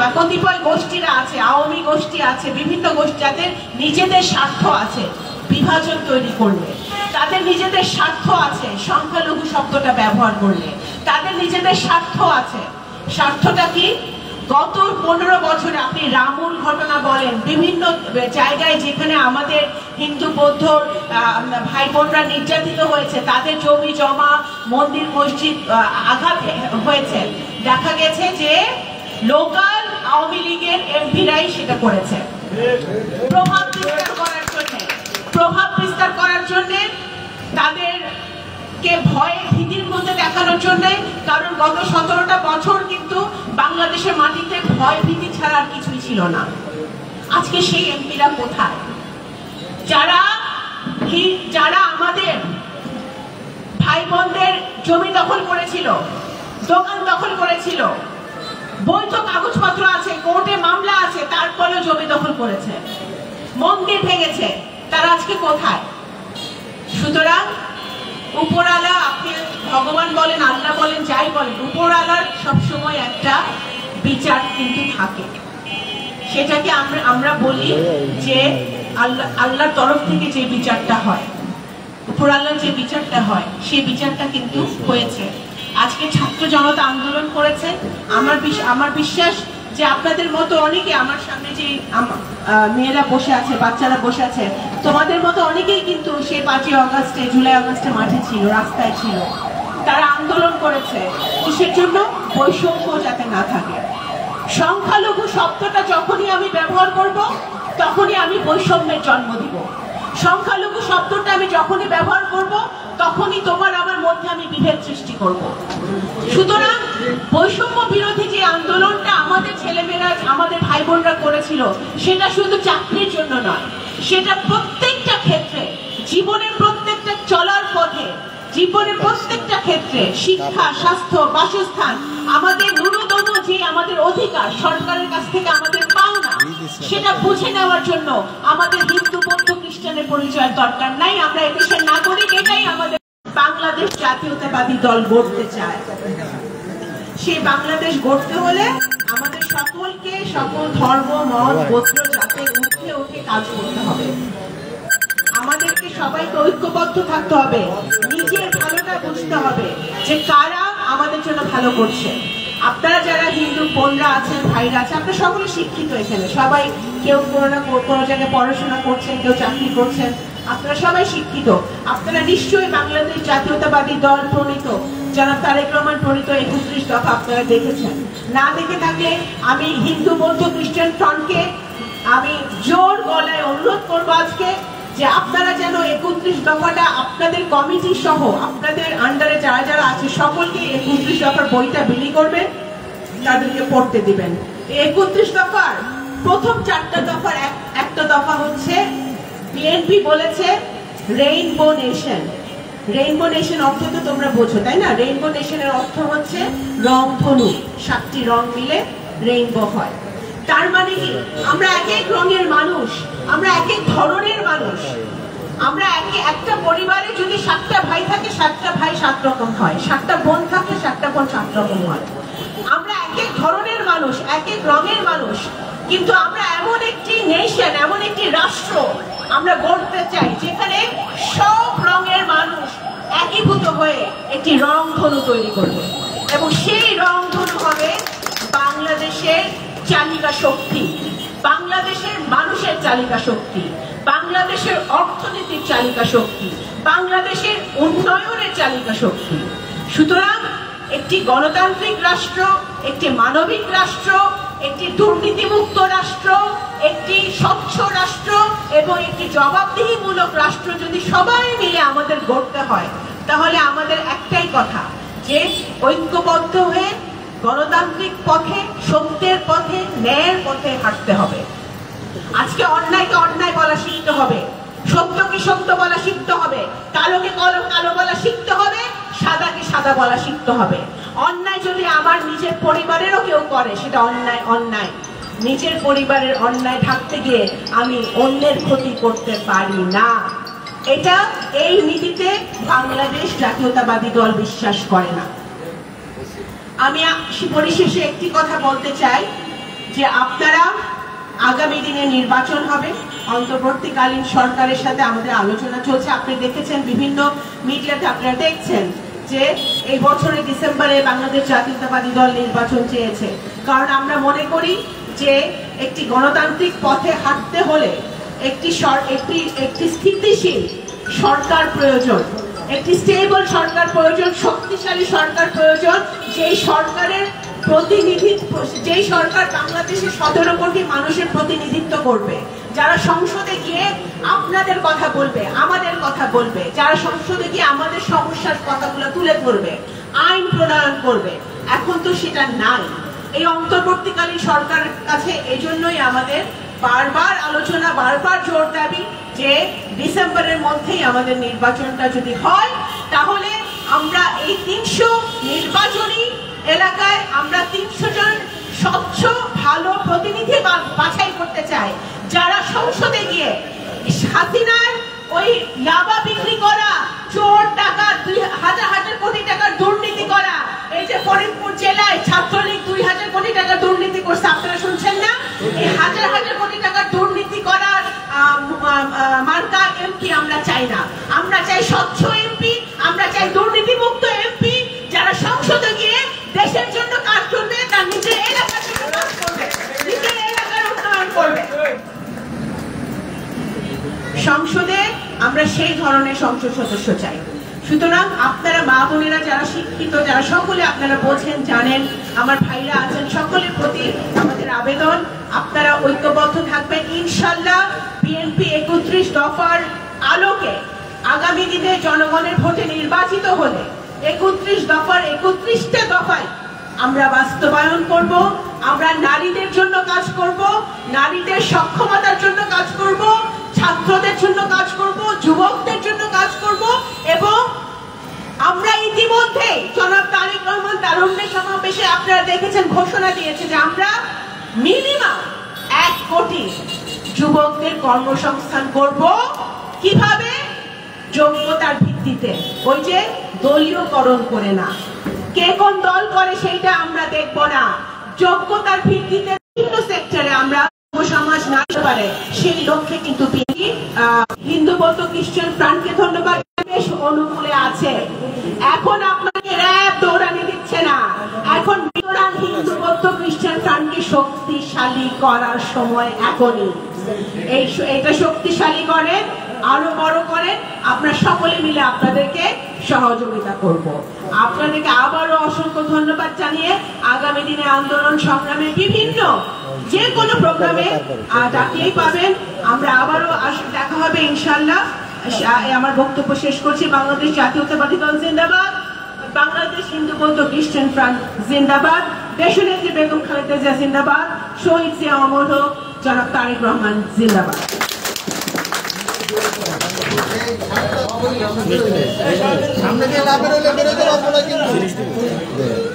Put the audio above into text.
বা কতিপয় গোষ্ঠীরা আছে, আওয়ামী গোষ্ঠী আছে, বিভিন্ন গোষ্ঠী, যাদের নিজেদের স্বার্থ আছে বিভাজন তৈরি করলে, তাদের নিজেদের স্বার্থ আছে সংখ্যালঘু শব্দটা ব্যবহার করলে, তাদের নিজেদের স্বার্থ আছে। স্বার্থটা কি? গত 15 বছরে আপনি রামুর ঘটনা বলেন, বিভিন্ন জায়গায় যেখানে আমাদের হিন্দু বৌদ্ধ ভাই বোনরা নির্যাতিত হয়েছে, তাদের জমি জমা, মন্দির মসজিদ আঘাত হয়েছে, দেখা গেছে যে লোকাল আওয়ামী লীগের এমপিরাই সেটা করেছে প্রভাব বিস্তার করার জন্য, তাদেরকে ভয়ে ভীতির মধ্যে দেখানোর জন্য। কারণ গত 17টা বছর কিন্তু বাংলাদেশের মাটিতে ভয় ভীতি ছাড়া আর কিছুই ছিল না। আজকে সেই এমপিরা কোথায়? যারা আমাদের ভাই বোনদের জমি দখল করেছিল, দোকান দখল করেছিল, বৈধ কাগজপত্র আছে, কোর্টে মামলা আছে, তারপরেও জমি দখল করেছে, মন্দির ভেঙেছে, তারা আজকে কোথায়? সুতরাং উপরওয়ালা, আপনি ভগবান বলেন, আল্লাহ বলেন, যাই বলেন, উপরওয়ালার সবসময় একটা বিচার কিন্তু থাকে। সেটাকে আমরা বলি যে আল্লাহর তরফ থেকে যে বিচারটা হয়, উপরওয়ালার যে বিচারটা হয়, সেই বিচারটা কিন্তু হয়েছে। আজকে ছাত্র জনতা আন্দোলন করেছে। আমার বিশ্বাস যে আপনাদের মতো অনেকে, আমার সামনে যে মেয়েরা বসে আছে, বাচ্চারা বসে আছে, তোমাদের মতো অনেকেই কিন্তু সেই 5ই আগস্টে, জুলাই আগস্টে মাঠে ছিল, রাস্তায় ছিল। তারা আন্দোলন করেছে কিসের জন্য? বৈষম্য যাতে না থাকে। সংখ্যালঘু শব্দটা যখনই আমি ব্যবহার করব, তখনই আমি বৈষম্যের জন্ম দিব। সংখ্যালঘু শব্দটা আমি যখনই ব্যবহার করব, তখনই তোমার আমার মধ্যে আমি বিভেদ সৃষ্টি করব। সুতরাং বৈষম্য বিরোধী যে আন্দোলনটা আমাদের ছেলেমেয়েরা, আমাদের ভাই বোনরা করেছিল, সেটা শুধু চাকরির জন্য নয়, সেটা প্রত্যেকটা ক্ষেত্রে, জীবনের প্রত্যেকটা চলার পথে, জীবনের প্রত্যেকটা ক্ষেত্রে, শিক্ষা, স্বাস্থ্য, বাসস্থান, আমাদের ন্যূনতম যে আমাদের অধিকার সরকারের কাছ থেকে আমাদের পাওনা, সেটা বুঝে নেওয়ার জন্য আমাদের হিন্দু বৌদ্ধ খ্রিস্টানের পরিচয়ের দরকার নাই। আমরা এদেশের নাগরিক, এটাই আমাদের। বাংলাদেশ জাতীয়তাবাদী দল গড়তে চায়। সেই বাংলাদেশ গড়তে হলে আমাদের সকলকে, সকল ধর্ম, মত, গোত্র, জাতের উঠে উঠে কাজ করতে হবে। আমাদেরকে সবাইকে ঐক্যবদ্ধ থাকতে হবে, নিজের ভালোটা বুঝতে হবে যে কারা আমাদের জন্য ভালো করছে। আপনারা যারা হিন্দু বোনরা আছেন, ভাইরা আছেন, আপনারা সকলে শিক্ষিত, এখানে সবাই, কেউ কোনো জায়গায় পড়াশোনা করছেন, কেউ চাকরি করছেন, আপনারা সবাই শিক্ষিত। আপনারা নিশ্চয়ই বাংলাদেশ জাতীয়তাবাদী দল প্রণীত, জনাব তারেক রহমান প্রণীত 31 দফা আপনারা দেখেছেন। না দেখে থাকলে আমি হিন্দু বৌদ্ধ খ্রিস্টান ফ্রন্টকে আমি জোর গলায় অনুরোধ করবো আজকে যে আপনারা যেন 31 দফাটা আপনাদের কমিটি সহ, আপনাদের আন্ডারে যারা যারা আছে, সকলকে 31 দফার বইটা বিলি করবেন, তাদেরকে পড়তে দিবেন। 31 দফার প্রথম 4টা দফার একটা দফা হচ্ছে, বিএনপি বলেছে রেইনবো নেশন। রেইনবো নেশন অর্থ তো তোমরা বোঝো, তাই না? রেইনবো নেশনের অর্থ হচ্ছে রংধনু, 7টি রং মিলে রেইনবো হয়। তার মানে কি? আমরা এক এক রঙের মানুষ, আমরা এক এক ধরনের মানুষ। আমরা একটা পরিবারে যদি 7টা ভাই থাকে, 7টা ভাই 7 রকম হয়, 7টা বোন থাকে, 7টা বোন 7 রকম হয়। আমরা এক এক ধরনের মানুষ, এক এক রঙের মানুষ, কিন্তু আমরা এমন একটি নেশন, এমন একটি রাষ্ট্র আমরা গড়তে চাই যেখানে সব রঙের মানুষ একীভূত হয়ে একটি রংধনু তৈরি করবে, এবং সেই রংধনু হবে বাংলাদেশের চালিকা শক্তি, বাংলাদেশের মানুষের চালিকা শক্তি, বাংলাদেশের অর্থনীতির চালিকা শক্তি, বাংলাদেশের উন্নয়নের চালিকা শক্তি। সুতরাং একটি গণতান্ত্রিক রাষ্ট্র, একটি মানবিক রাষ্ট্র, একটি দুর্নীতিমুক্ত রাষ্ট্র, একটি স্বচ্ছ রাষ্ট্র এবং একটি জবাবদিহিমূলক রাষ্ট্র যদি সবাই মিলে আমাদের গড়তে হয়, তাহলে আমাদের একটাই কথা, যে ঐক্যবদ্ধ হয়ে গণতান্ত্রিক পথে, সত্যের পথে, ন্যায়ের পথে হাঁটতে হবে। আজকে অন্যায়কে অন্যায় বলা শিখতে হবে, সত্যকে সত্য বলা শিখতে হবে, কালোকে কালো বলা শিখতে হবে, সাদাকে সাদা বলা শিখতে হবে। অন্যায় যদি আমার নিজের পরিবারেরও কেউ করে, সেটা অন্যায় অন্যায়। নিজের পরিবারের অন্যায় ঢাকতে গিয়ে আমি অন্যের ক্ষতি করতে পারি না। এটা, এই নীতিতে বাংলাদেশ জাতীয়তাবাদী দল বিশ্বাস করে না। আমি পরিশেষে একটি কথা বলতে চাই যে আপনারা আগামী দিনে নির্বাচন হবে, অন্তর্বর্তীকালীন সরকারের সাথে আমাদের আলোচনা চলছে। আপনি দেখেছেন বিভিন্ন মিডিয়াতে, আপনারা দেখছেন যে এই বছরের ডিসেম্বরে বাংলাদেশ জাতীয়তাবাদী দল নির্বাচন চেয়েছে, কারণ আমরা মনে করি যে একটি গণতান্ত্রিক পথে হাঁটতে হলে একটি স্থিতিশীল সরকার প্রয়োজন, একটি স্টেবল সরকার প্রয়োজন, শক্তিশালী সরকার প্রয়োজন, যেই সরকারের যেই সরকার বাংলাদেশের 17 কোটি মানুষের প্রতিনিধিত্ব করবে, যারা সংসদে গিয়ে আপনাদের কথা বলবে, আমাদের কথা বলবে, যারা সংসদে গিয়ে আমাদের সমস্যার কথাগুলো তুলে ধরবে, আইন প্রণয়ন করবে। এখন তো সেটা নাই। এই অন্তর্বর্তীকালীন সরকারের কাছে এজন্যই আমাদের বারবার আলোচনা, বারবার জোর দাবি যে ডিসেম্বরের মধ্যেই আমাদের নির্বাচনটা যদি হয়, তাহলে আমরা এই 300 নির্বাচনী এলাকায় আমরা 300 জন স্বচ্ছ ভালো প্রতিনিধি বাছাই করতে চাই, যারা সংসদে গিয়ে হাসিনার ওই ইয়াবা বিক্রি করা, চোর ডাকাত, 2000 কোটি টাকার দুর্নীতি করা, এই যে ফরিদপুর জেলায় ছাত্রলীগ 2000 কোটি টাকা দুর্নীতি করছে, আপনারা শুনছেন না? এই হাজার কোটি টাকার দুর্নীতি করার মার্কা এমপি আমরা চাই না। আমরা চাই স্বচ্ছ এমপি, আমরা চাই দুর্নীতি মুক্ত এমপি, যারা সংসদে গিয়ে দেশের জন্য কাজ করবে, তার নিজের এলাকার জন্য কাজ করবে, নিজের এলাকার উন্নয়ন করবে। সংসদে আমরা সেই ধরনের সংসদ সদস্য চাই। সুতরাং আপনারা মা বোনেরা যারা শিক্ষিত, যারা সকলে আপনারা বোঝেন, জানেন, আমার ভাইরা আছেন, সকলের প্রতি আমাদের আবেদন, আপনারা ঐক্যবদ্ধ থাকবেন ইনশাআল্লাহ। বিএনপি 31 দফার আলোকে আগামী দিনে জনগণের ভোটে নির্বাচিত হলে 31 দফার 31টা দফায় আমরা বাস্তবায়ন করব। আমরা নারীদের জন্য কাজ করব, নারীদের সক্ষমতার জন্য কাজ করব, ছাত্রদের জন্য কাজ করব, যুবকদের জন্য কাজ করব, এবং আমরা ইতিমধ্যে জনাব তারেক রহমান তারুণ্যের সমাবেশে আপনারা দেখেছেন ঘোষণা দিয়েছে যে আমরা মিনিমাম 1 কোটি যুবকদের কর্মসংস্থান করব। কিভাবে? যোগ্যতার ভিত্তিতে, ওই যে দলীয়করণ করে না, কে কোন দল করে সেইটা আমরা দেখব না, যোগ্যতার ভিত্তিতে বিভিন্ন সেক্টরে আমরা সমাজ না পারে সেই লক্ষ্যে কিন্তু হিন্দু বৌদ্ধ খ্রিস্টান ফ্রন্টকে ধন্যবাদ, বেশ অনুকূলে আছে। এখন আপনাকে র‍্যাব দৌড়ানি দিচ্ছে না, এখন হিন্দু বৌদ্ধ খ্রিস্টান ফ্রন্টকে শক্তিশালী করার সময় এখনই। এটা শক্তিশালী করেন, আরো বড় করেন, আপনারা সকলে মিলে আপনাদেরকে সহযোগিতা করব। আপনাদেরকে আবারও অসংখ্য ধন্যবাদ জানিয়ে আগামী দিনে আন্দোলন সংগ্রামে বিভিন্ন যে কোনো প্রোগ্রামে ডাকলেই পাবেন। আমরা আবারও দেখা হবে ইনশাআল্লাহ। আমার বক্তব্য শেষ করছি। বাংলাদেশ জাতীয়তাবাদী দল জিন্দাবাদ, বাংলাদেশ হিন্দু বৌদ্ধ খ্রিস্টান ফ্রন্ট জিন্দাবাদ, দেশনেত্রী বেগম খালেদা জিয়া জিন্দাবাদ, শহীদ জিয়া অমর হোক, জনাব তারেক রহমান জিন্দাবাদ। সামনে দিয়ে লাভের হলে বেরোতে পারবো না কিন্তু